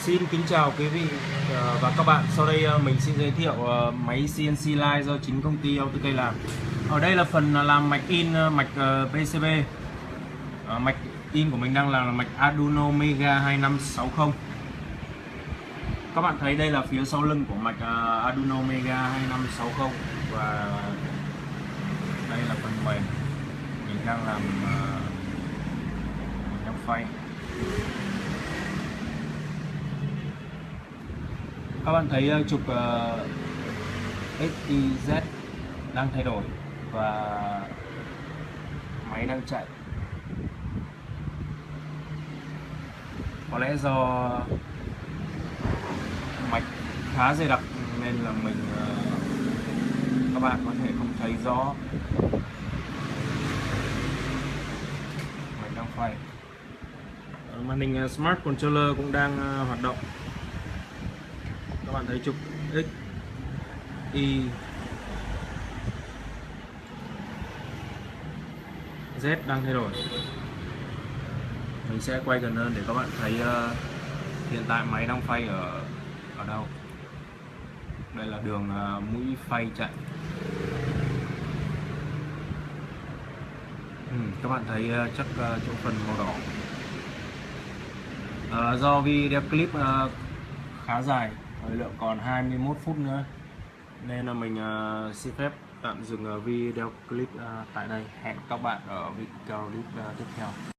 Xin kính chào quý vị và các bạn. Sau đây mình xin giới thiệu máy CNC line do chính công ty AutoK làm. Ở đây là phần làm mạch in, mạch PCB. Mạch in của mình đang là mạch Arduino Mega 2560. Các bạn thấy đây là phía sau lưng của mạch Arduino Mega 2560 và đây là phần mềm mình đang làm, mình đang phay. Các bạn thấy trục XYZ đang thay đổi và máy đang chạy. Có lẽ do mạch khá dày đặc nên là các bạn có thể không thấy rõ mạch đang phay. Màn hình Smart Controller cũng đang hoạt động. Các bạn thấy trục X, Y, Z đang thay đổi. Mình sẽ quay gần hơn để các bạn thấy hiện tại máy đang phay ở đâu. Đây là đường mũi phay chạy. Các bạn thấy chắc chỗ phần màu đỏ. Do video clip khá dài, thời lượng còn 21 phút nữa nên là mình xin phép tạm dừng video clip tại đây. Hẹn các bạn ở video clip tiếp theo.